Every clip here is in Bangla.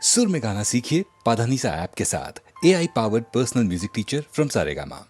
सुर में गाना सीखिए पाधानीसा ऐप के साथ। AI powered personal music teacher from Saregama.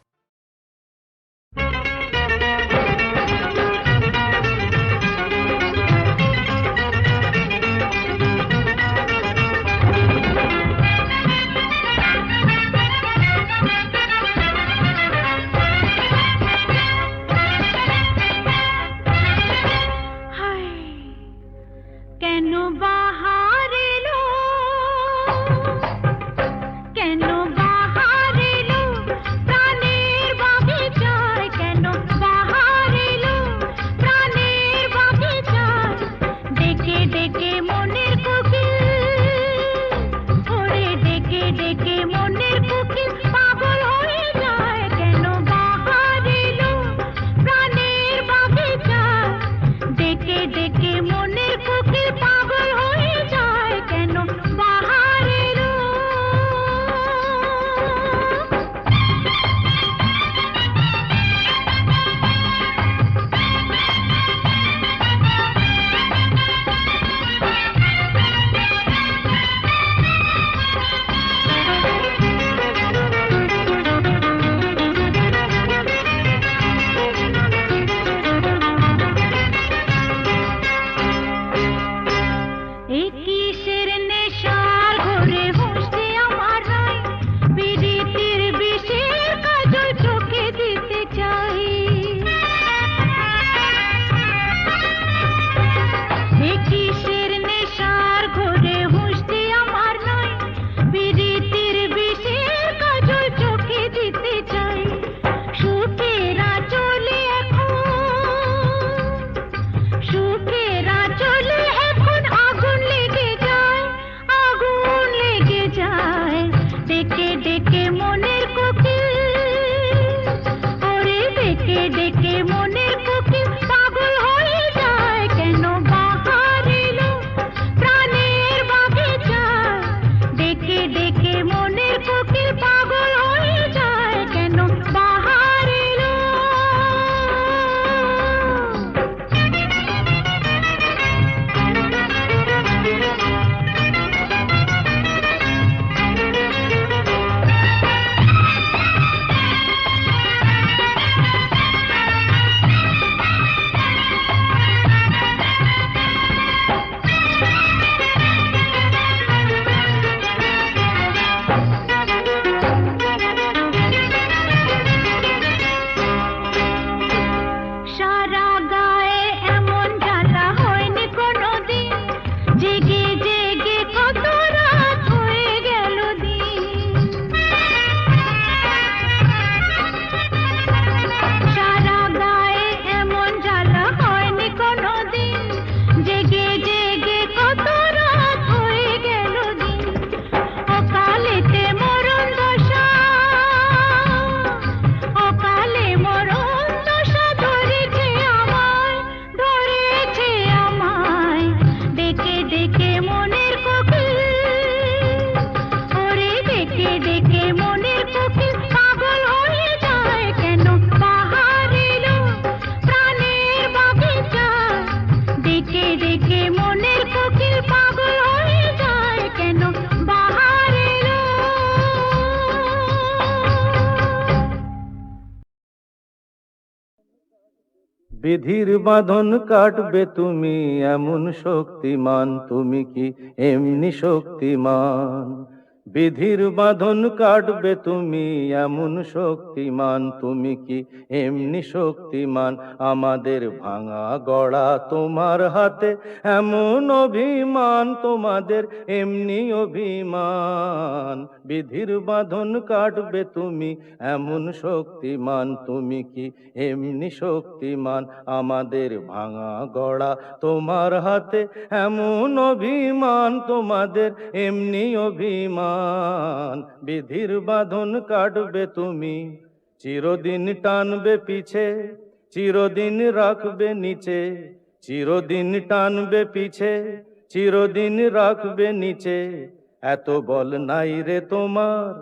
বিধির বাঁধন কাটবে তুমি এমন শক্তিমান, তুমি কি এমনি শক্তিমান? বিধির বাঁধন কাটবে তুমি এমন শক্তিমান, তুমি কি এমনি শক্তিমান? আমাদের ভাঙা গড়া তোমার হাতে এমন অভিমান, তোমাদের এমনি অভিমান। বিধির বাঁধন কাটবে তুমি এমন শক্তিমান, তুমি কি এমনি শক্তিমান? আমাদের ভাঙা গড়া তোমার হাতে এমন অভিমান, তোমাদের এমনি অভিমান। বিধির বাঁধন কাটবে তুমি, চিরদিন টানবে পিছে, চিরদিন রাখবে নিচে। চিরদিন টানবে পিছে, চিরদিন রাখবে নিচে। এত বল নাই রে তোমার,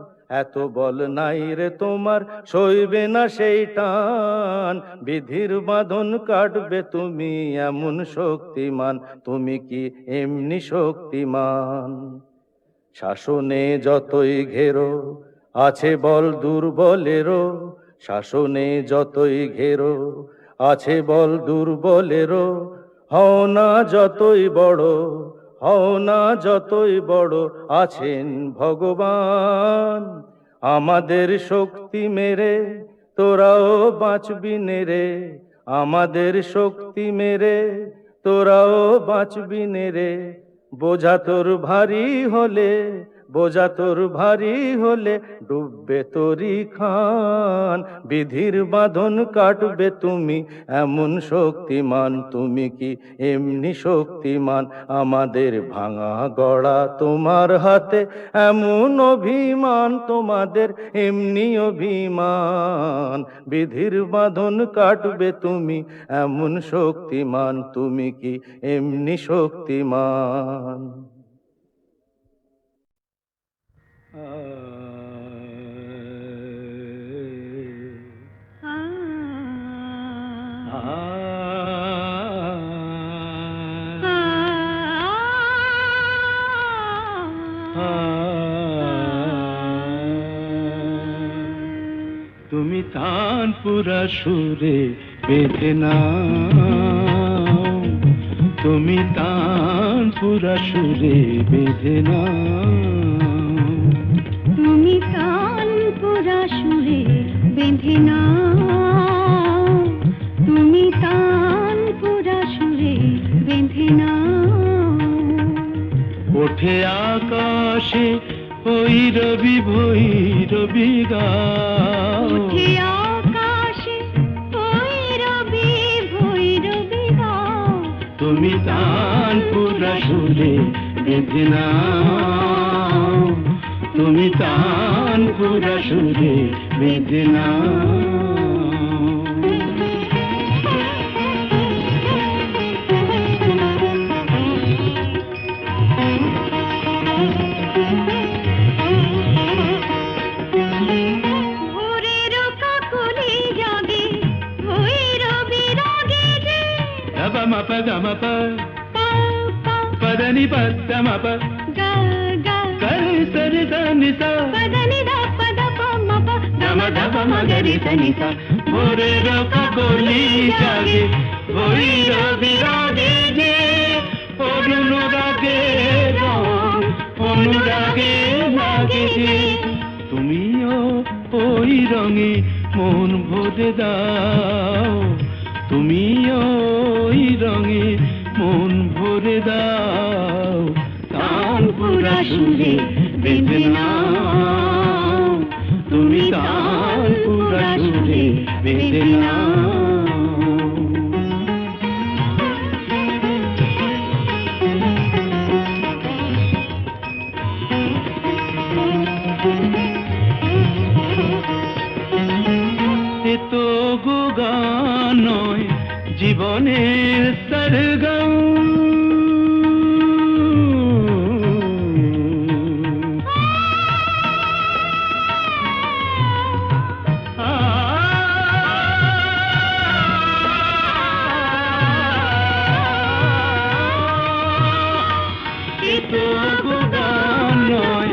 এত বল নাই রে তোমার, সইবে না সেই টান। বিধির বাঁধন কাটবে তুমি এমন শক্তিমান, তুমি কি এমনি শক্তিমান? শাসনে যতই ঘেরো আছে বল দুর্বলেরও, শাসনে যতই ঘেরো আছে বল দুর্বলেরও, হও না যতই বড়, হও না যতই বড়, আছেন ভগবান। আমাদের শক্তি মেরে তোরাও বাঁচবি নে, আমাদের শক্তি মেরে তোরাও বাঁচবি নে। বোঝা তোর ভারী হলে, বোঝা তোর ভারী হলে ডুববে তোরি খান। বিধির বাঁধন কাটবে তুমি এমন শক্তিমান, তুমি কি এমনি শক্তিমান? আমাদের ভাঙা গড়া তোমার হাতে এমন অভিমান, তোমাদের এমনি অভিমান। বিধির বাঁধন কাটবে তুমি এমন শক্তিমান, তুমি কি এমনি শক্তিমান? তুমি তানপুরা সুরে বেঁধে নাও, তুমি তানপুরা সুরে বেঁধে নাও, তুমি তানপুরা সুরে বেঁধে নাও, তুমি তানপুরা সুরে বেঁধে নাও। ওঠে আকাশে ভৈরবী ভৈরবী গাও, ওঠে আকাশে ভৈরবী ভৈরবী গাও। তুমি তানপুরা সুরে বেঁধে নাও, তুমি তানপুরা সুরে বেঁধে নাও। ভোরের কাকলি জাগে ভৈরবী রাগে যে, Gama ma pa gama pa, পা পা pa da ni pa da ma pa, গা গা ga ni sa ni sa ni sa, পদনি দা পদ প ম প gama da pa ma ga ri sa ni sa. Bhorer kagoli jage, bhoirabi rage je, অনুরাগে রং, অনুরাগে লাগে যে। তুমিও ওই রঙে মন ভরে দাও, তুমিও ওই রঙে মন ভরে দাও। তানপুরা সুরে বেঁধে নাও, তুমি তানপুরা সুরে বেঁধে নাও। এ তো গো গান নয়, জীবনের সরগম। এ তো গো গান নয়,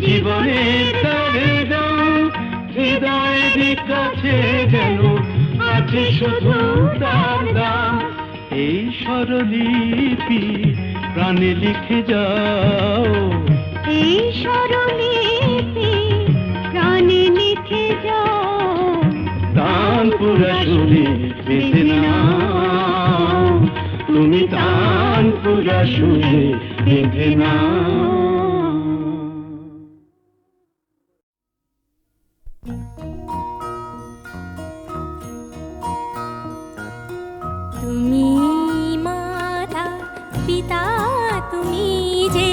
জীবনের সরগম। হৃদয়ের কাছে যেন আছে শুধু তার দাম। এই স্বরলিপি প্রাণে লিখে যাও, এই স্বরলিপি প্রাণে লিখে যাও। তানপুরা সুরে বেঁধে নাও, তুমি তানপুরা সুরে বেঁধে নাও। তুমি মাতা পিতা তুমি যে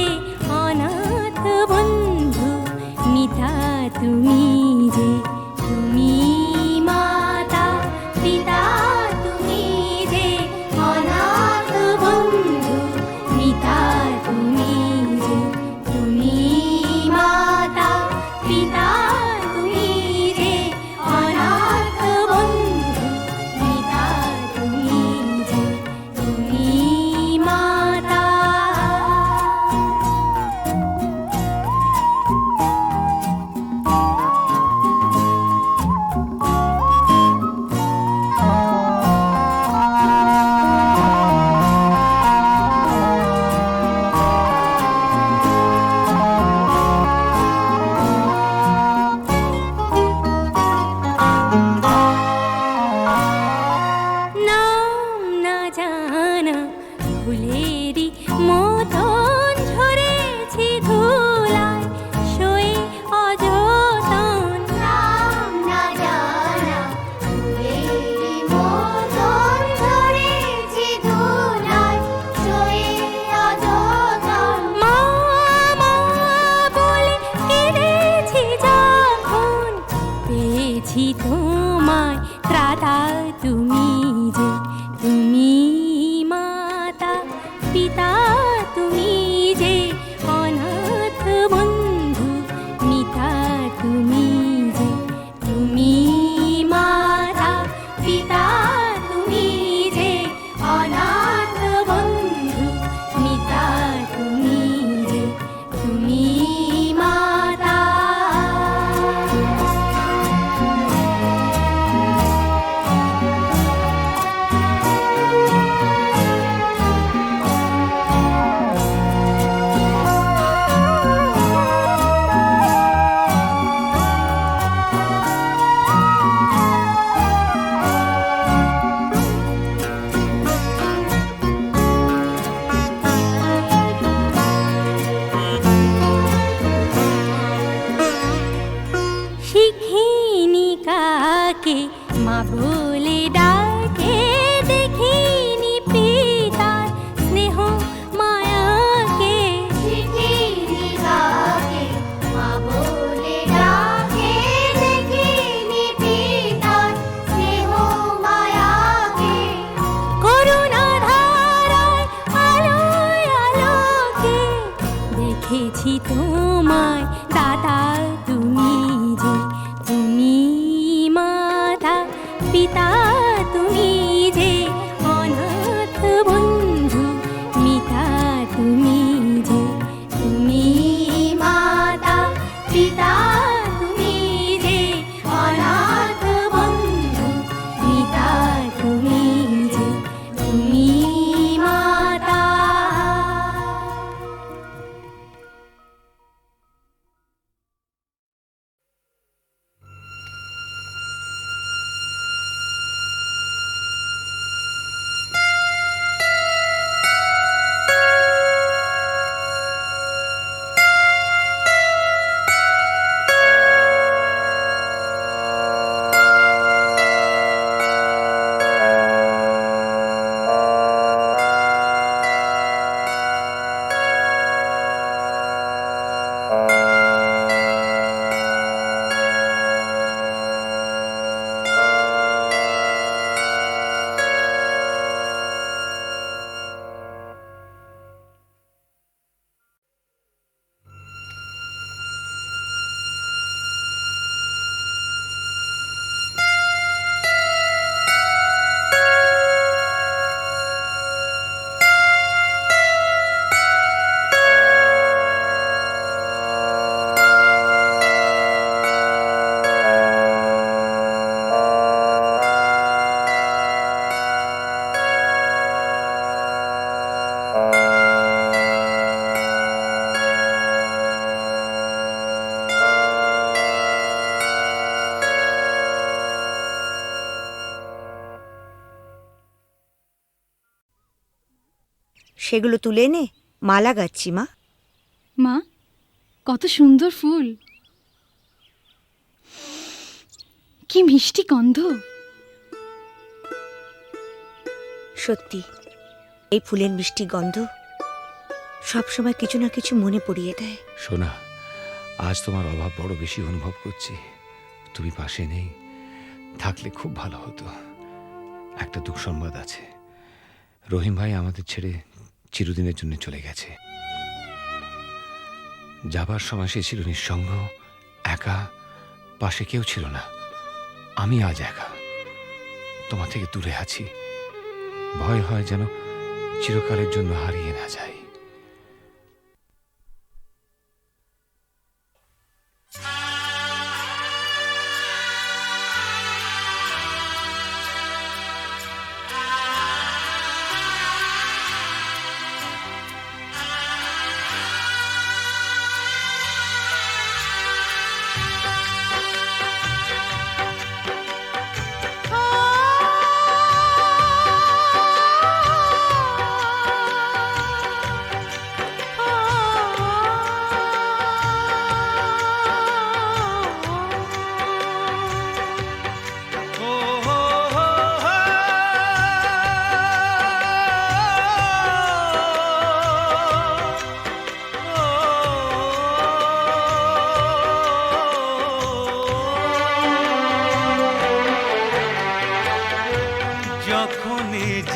অনাথ বন্ধু মিতা তুমি যে, তুমি মাতা পিতা তুমি যে অনাথ বন্ধু মিতা তুমি যে। তুমি মাতা। শিখিনি কাকে মা বলে ডাকে, দেখিনি পিতার স্নেহ মায়াকে। শিখিনি কাকে মা বলে ডাকে, দেখিনি পিতার স্নেহ মায়াকে। করুণা ধারায় আলোয় আলোকে দেখেছি তোমায় দাদা, তুমি যে তুমি মাতা পিতা, তুমি যে অনাথ বন্ধু মিতা, তুমি যে তুমি মাতা পিতা, তুমি যে অনাথ বন্ধু মিতা, তুমি যে তুমি মাতা। সেগুলো তুলে এনে মালা গাচ্ছি মা। মা, কত সুন্দর ফুল, কি মিষ্টি গন্ধ। সত্যি এই ফুলের মিষ্টি গন্ধ সবসময় কিছু না কিছু মনে পড়িয়ে দেয়। সোনা, আজ তোমার অভাব বড় বেশি অনুভব করছি। তুমি পাশে নেই, থাকলে খুব ভালো হতো। একটা দুঃসংবাদ আছে, রহিম ভাই আমাদের ছেড়ে চিরদিনের জন্য চলে গেছে। যাবার সময় সে ছিল নিঃসঙ্গ, একা, পাশে কেউ ছিল না। আমি আজ একা, তোমার থেকে দূরে আছি। ভয় হয় যেন চিরকালের জন্য হারিয়ে না যাই।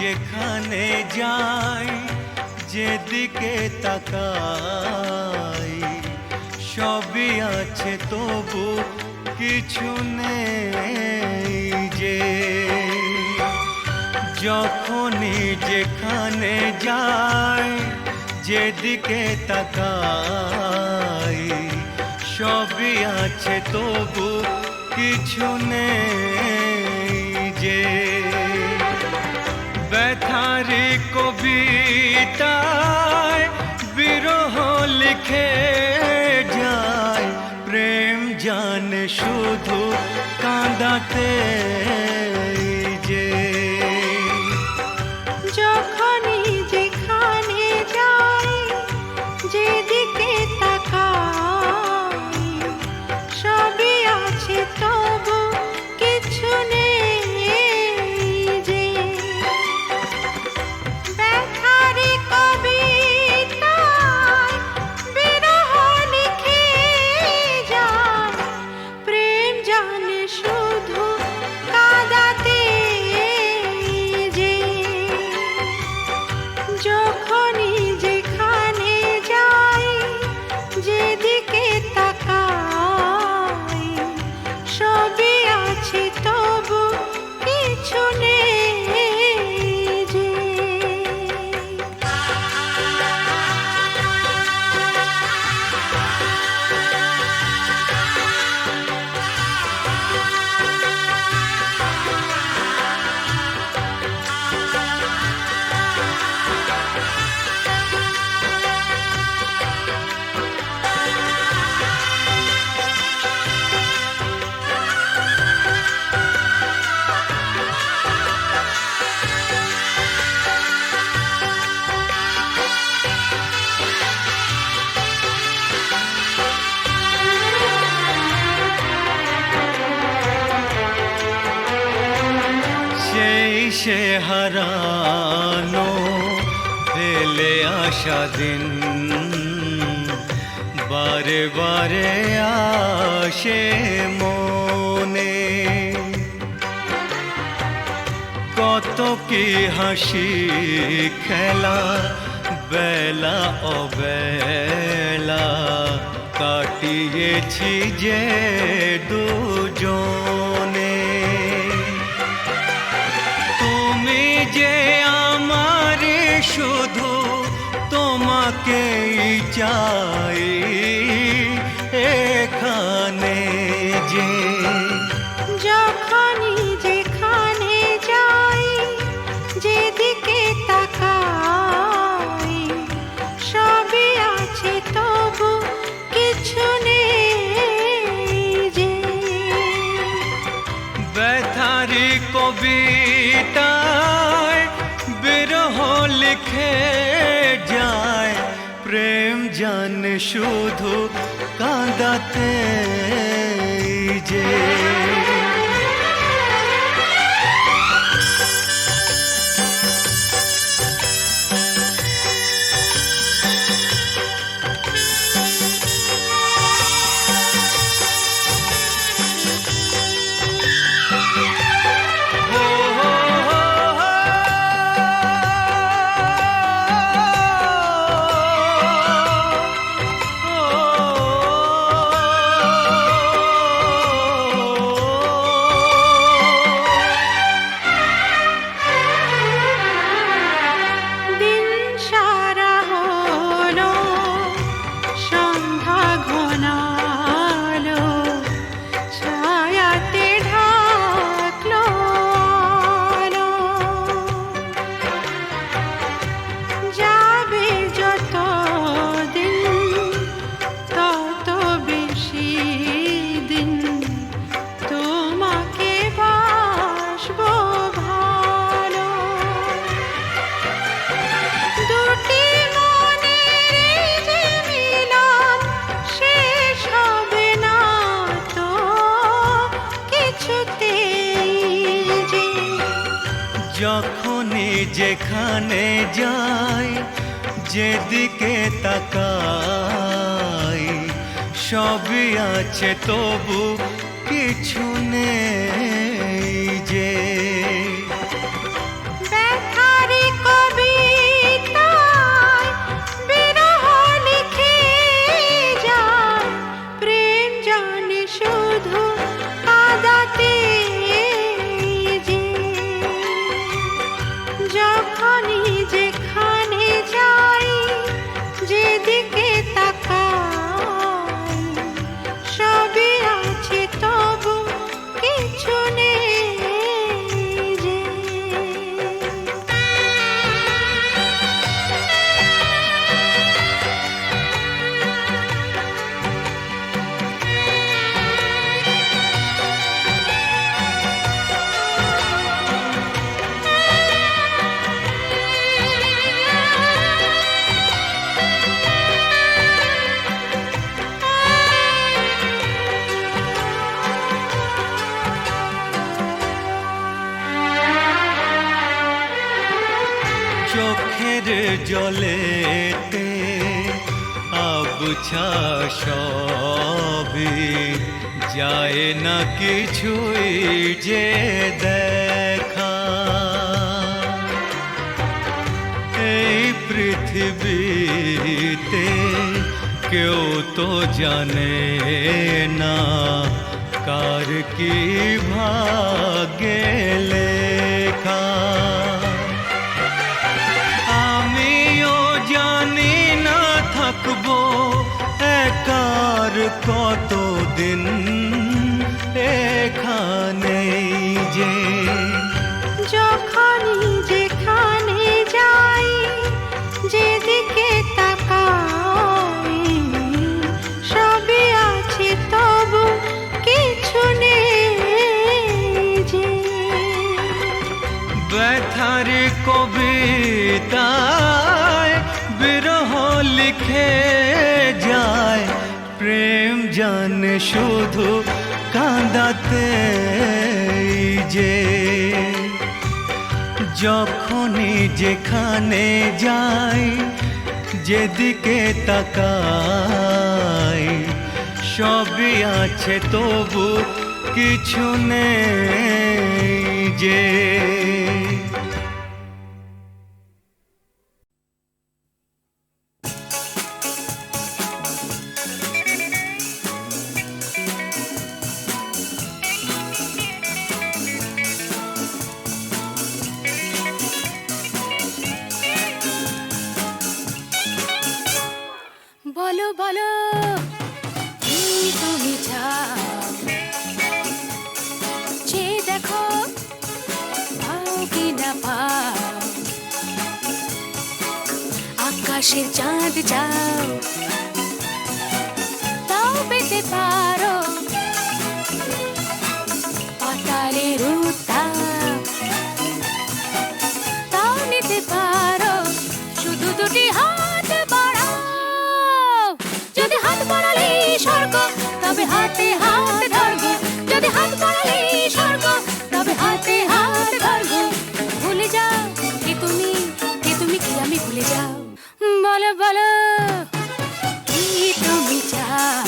যেখানে যাই, যেদিকে তাকাই, সবই আছে তবু কিছু নেই যে। যখনই যেখানে যাই, যেদিকে তাকাই, আছে তবু কিছু নেই যে ব্যথারি কবিতায় বিরহ লিখে যায় প্রেম জানে শুধু কাঁদাতে যে যখনই যেখানে যাই যেদিকে তাকাই সবই আছে তবু কিছু নেই যে ব্যথারি কবিতায় বিরহ লিখে যায় প্রেম জানে শুধু কাঁদাতে যে যখনই যেখানে যাই যেদিকে তাকাই সবই আছে তবু কিছু নেই যে সেই সে হারানো ফেলে আসা দিন বারে বারে আসে মনে কত কি হাসি খেলা বেলা অবেলা কাটিয়েছি যে দুজনে তুমি যে আমার শুধু তোমাকেই চাই এখানে যে যখনই যেখানে যাই যেদিকে তাকাই সবই আছে তবু কিছু নেই যে ব্যথারি কবিতায় বিরহ লিখে যায় প্রেম জানে শুধু কাঁদাতে যে দিন সারা হলো সন্ধ্যা ঘনালো ছায়াতে ঢাকলো আলো যাবে যত দিন তত বেশি দিন তোমাকে বাসবো ভালো দুটি মনের যে মিলন শেষ হবে না তো কিছুতেই যে যখনই যেখানে যাই যেদিকে তাকাই সবই আছে তবু কিছু নেই যে ব্যথারি কবিতায় বিরহ লিখে যায় প্রেম জানে শুধু কাঁদাতে যে যখনই যেখানে যাই যেদিকে তাকাই সবই জলেতে আবছা সবই যায় না কিছুই যে দেখা। এই পৃথিবীতে কেউ তো জানে না কার কি ভাগ্যে লেখা। আমিও জানি না থাকবো একার কতদিন এখানেই যে। যখনই যেখানে যাই যেদিকে তাকাই সবই আছে তবু কিছু নেই যে। ব্যথার কবিতায় বিরহ লিখে যায়, প্রেম জানে শুধু কাঁদাতে যে। যখনই যেখানে যাই যেদিকে তাকাই সবই আছে তবু কিছু নেই যে। বলো বলো কি তুমি চাও, যে দেখো পাও কি না পাও। আকাশের চাঁদ চাও তাও পেতে পারো, পাতালের উত্তাপ তাও নিতে পারো। শুধু দুটি হাত বাড়াও, যদি হাত বাড়ালে স্বর্গ তবে হাতে হাত ধরবো। যদি হাত বাড়ালে স্বর্গ তবে হাতে হাত ধরবো। ভুলে যাও কে তুমি কি আমি ভুলে যাও। বলো বলো কি তুমি চাও।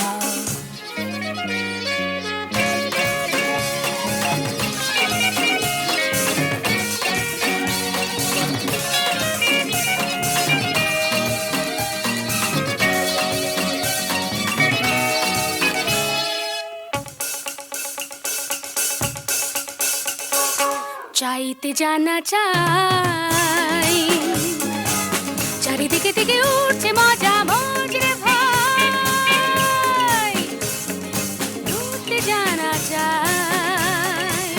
চাইতে জানা চাই, চারিদিকে থেকে উঠছে মজা মজরে ভাই। উঠতে জানা চাই,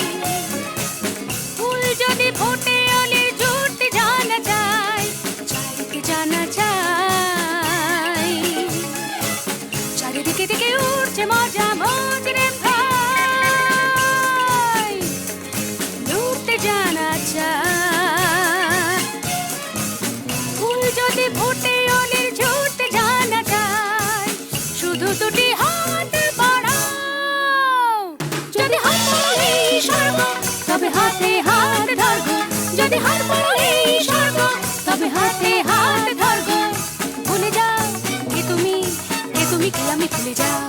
ফুল যদি ফোটে অলির জুড়তে জানা চাই। চাইতে জানা চাই, চারিদিকে থেকে উঠছে মজা মজরে ভাই। লুটতে জানা চাই, ফুল যদি ফোটে অলির ঝুটতে জানা চাই। শুধু দুটি হাত বাড়াও, যদি হাত বাড়ালে স্বর্গ তবে হাতে হাত ধরবো। যদি হাত বাড়ালে স্বর্গ তবে হাতে হাত ধরবো। ভুলে যাও কে তুমি কি আমি ভুলে যাও।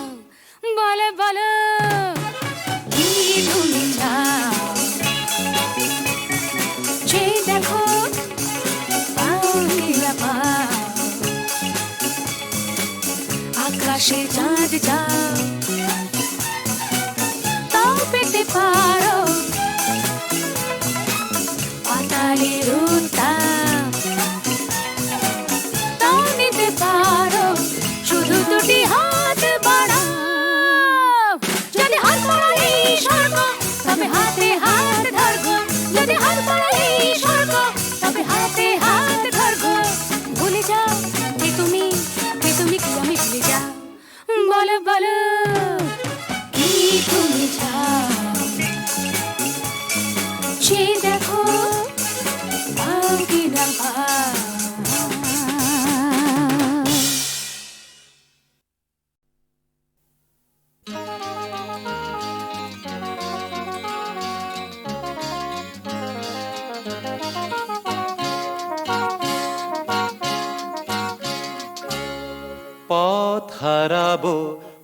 বলো বলো কি তুমি চাও, যে দেখো পাও কি না পাও। আকাশে চাঁদ যাও তাও পেতে পারো, পাতালের উত্তাপ তাও নিতে পারো। শুধু দুটি হাত বাড়াও, যদি হাত বাড়ালে স্বর্গ তবে হাতে হাত ধরবো। যদি হাত বাড়ালে স্বর্গ তবে হাতে হাত ধরবো। ভুলে যাও কে তুমি কি আমি ভুলে যাও। বলো বলো কি তুমি চাও, যে দেখো পাও কি না পাও।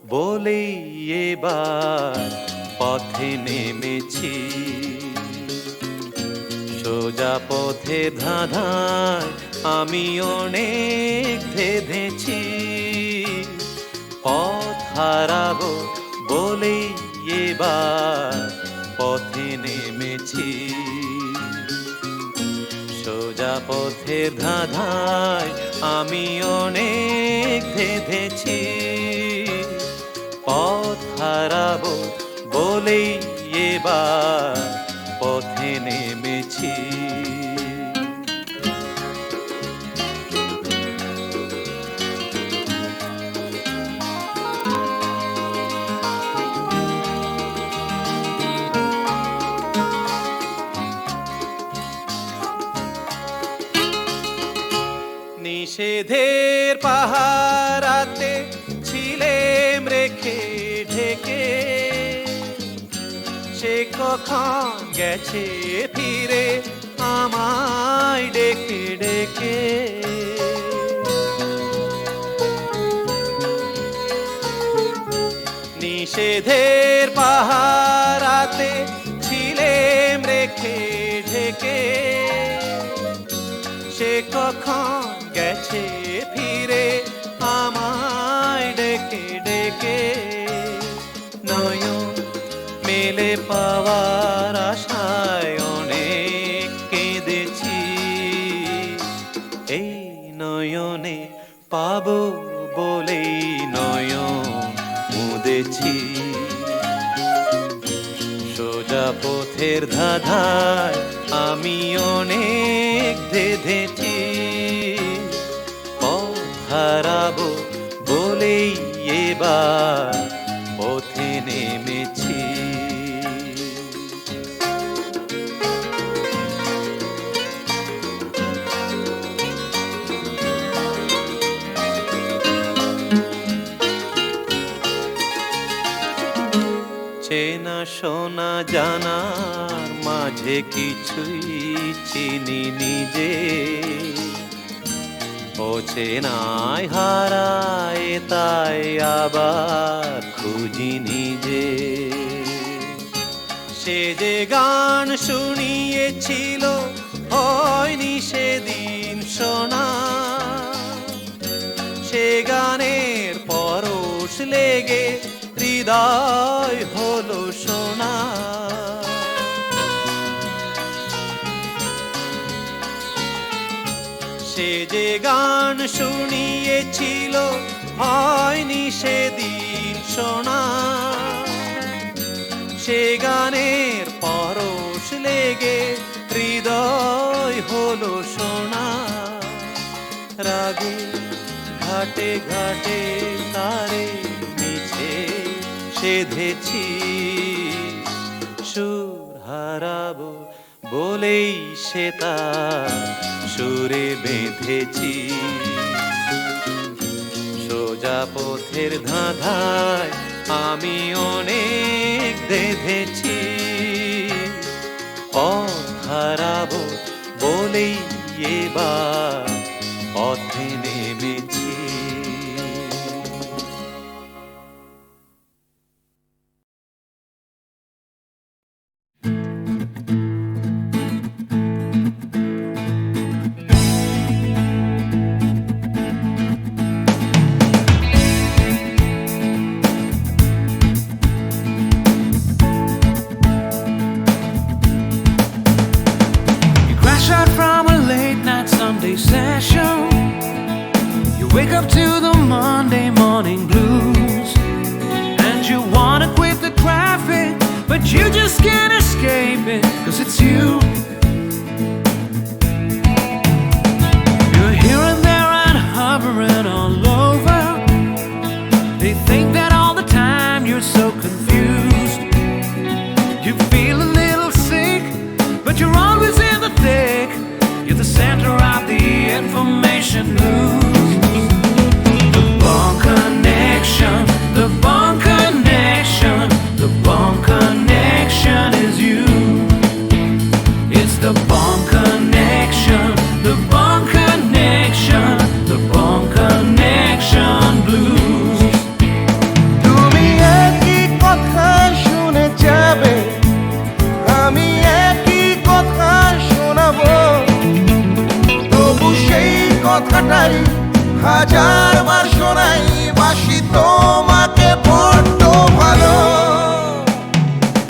বলেই এবার পথে নেমেছি, সোজা পথে ধাঁধায় আমি অনেক ধেঁধেছি। পথ হারাবো বলেই এবার পথে নেমেছি, সোজা পথে ধাঁধায় আমি অনেক ধেঁধেছি। পথ হারাবো বলেই এবার পথে নেমেছি। নিষেধের পাহারাতে ছিলেম রেখে ঢেকে, সে কখন গেছে ফিরে আমায় ডেকে ডেকে। নিষেধের পাহারাতে ছিলেম রেখে ঢেকে, সে কখন গেছে ফিরে আমায় ডেকে ডেকে। নয়ন মেলে পাওয়ার আশায় অনেক কেঁদেছি, এই নয়নে পাবো বলেই নয়ন মুদেছি। সোজা পথের ধাঁধায় আমি অনেক ধেঁধেছি, পথ হারাবো বলেই এবার পথে নেমেছি। চেনা শোনা জানার মাঝে কিছুই চিনি নিজে, অচেনায় হারায় তাই আবার খুঁজি নিজে। সে যে গান শুনিয়েছিল হয়নি সেদিন শোনা, সে গানের পরশ লেগে হৃদয় হলো সোনা। সে যে গান শুনিয়েছিল হয়নি সেদিন শোনা, সে গানের পরশ লেগে হৃদয় হলো সোনা। রাগে ঘাটে ঘাটে তারে মিছে সেধেছি, সুর হারাবো বলেই সে তার সুরে বেঁধেছি। সোজা পথের ধাঁধায় আমি অনেক ধেঁধেছি, পথ হারাবো বলেই এবার পথে নেমেছি। Sunday session, you wake up to the Monday morning blues, and you wanna quit the traffic, but you just can't escape it, 'cause it's you. You're here and there and hovering all over. They think that all the time you're so confused. You feel a little sick, but you're always in the thick. You're the center of the information news. The Bond Connection, the Bond Connection, the Bond Connection is you. It's the Bond Connection, the Bond Connection, the Bond Connection blues. কাটাই হাজার বার শোনাই বাসি তোমাকে বড্ড ভালো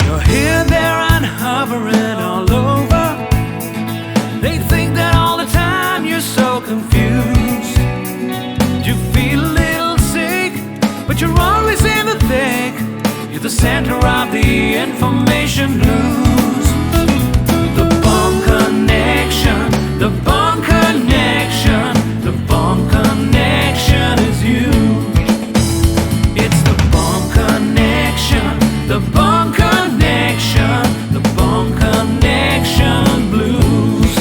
You're here, there, and hovering all over. They think that all the time you're so confused. You feel a little sick, but you're always in the thick. You're the center of the information news. The Bone Connection, the Bone Connection, the Bone Connection is you. It's the Bone Connection, the Bone Connection, the Bone Connection blues.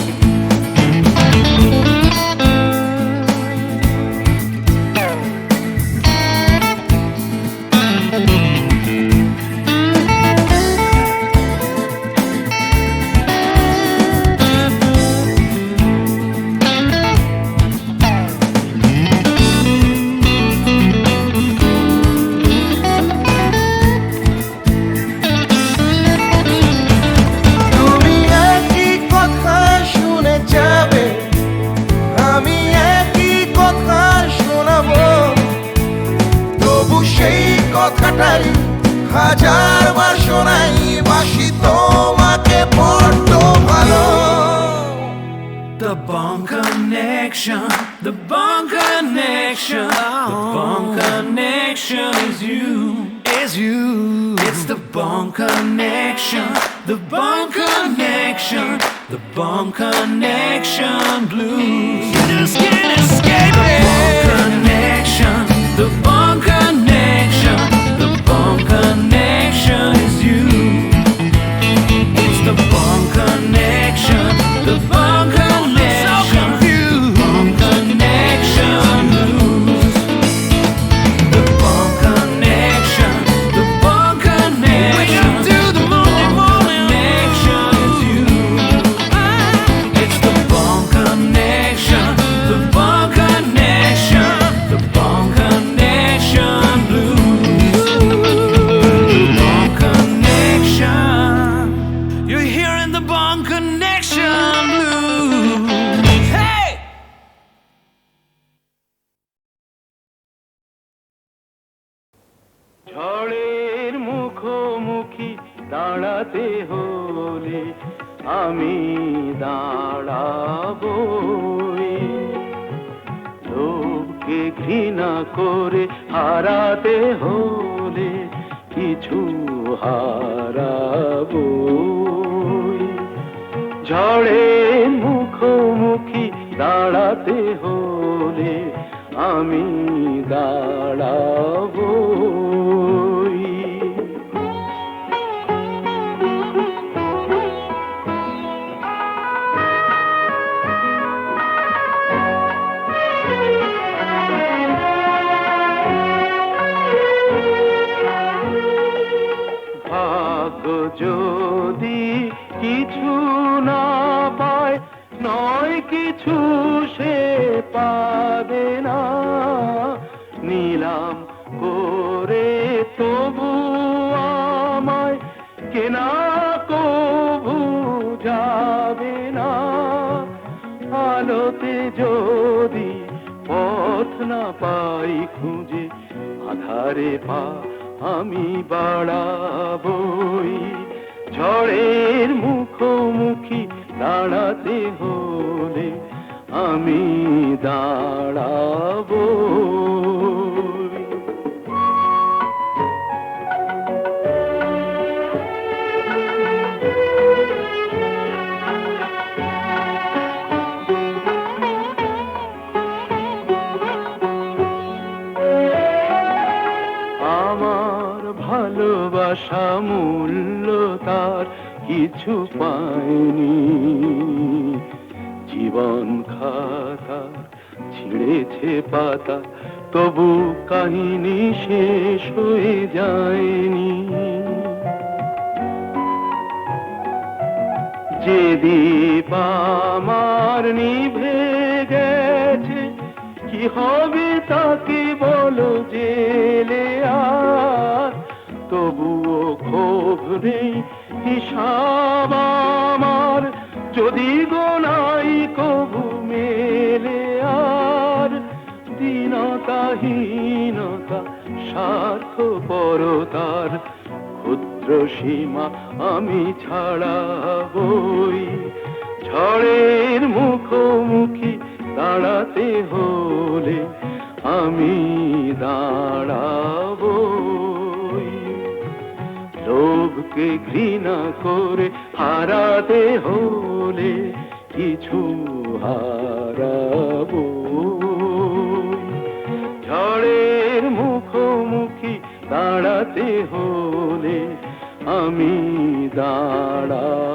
তুমি একই কথা শুনে যাবে আমি একই কথা শোনাবো তবু সেই কথাটাই হাজার বার শোনাই বাসি তোমাকে বড্ড ভালো The Bone Connection, the Bone Connection, the Bone Connection is you, is you. It's the Bone Connection, the Bone Connection, the Bone Connection blues. You just can't escape it. The Bone Connection, the Bone Connection, the Bone Connection is you. It's the Bone Connection, the Bone Connection, Bone Connection blues. The Bone Connection, the Bone Connection, wake up to the morning connection is you. It's the Bone Connection, the Bone Connection, the Bone Connection blues. The Bone Connection. You're hearing the Bone Connection blues. Hey! ঝড়ের মুখোমুখি দাঁড়াতে হলে আমি দাঁড়াবই লোককে ঘৃণা করে হারাতে হলে কিছু হারাবই ঝড়ের মুখোমুখি দাঁড়াতে হলে আমি দাঁড়াবই ভাগ্য যদি কিছু না পায় নয় কিছু সে পাবে না নিলাম করে তবু আমায় কেনা কবু যাবে না আলোতে যদি পথ না পাই খুঁজে আধারে পা আমি বাড়াবই ঝড়ের মুখোমুখি দাঁড়াতে হলে আমি দাঁড়াবই আমার ভালোবাসা মূল্য তার কিছু পায়নি জীবন খাতার ছিঁড়েছে পাতা তবু কাহিনী শেষ হয়ে যায়নি যে দীপ আমার নিভে গেছে কি হবে তাকে বলো জেলে আর তবুও ক্ষোভ নেই হিসাব আমার যদি গোনাই কবু মেলে আর স্বাধীনতাহীনতা স্বার্থপরতার ক্ষুদ্র সীমা আমি ছাড়াবই। ঝড়ের মুখোমুখি দাঁড়াতে হলে আমি দাঁড়াবই। লোভকে ঘৃণা করে হারাতে হলে কিছু হারাবো। ঝড়ের মুখোমুখি দাঁড়াতে হলে আমি দাঁড়াবো।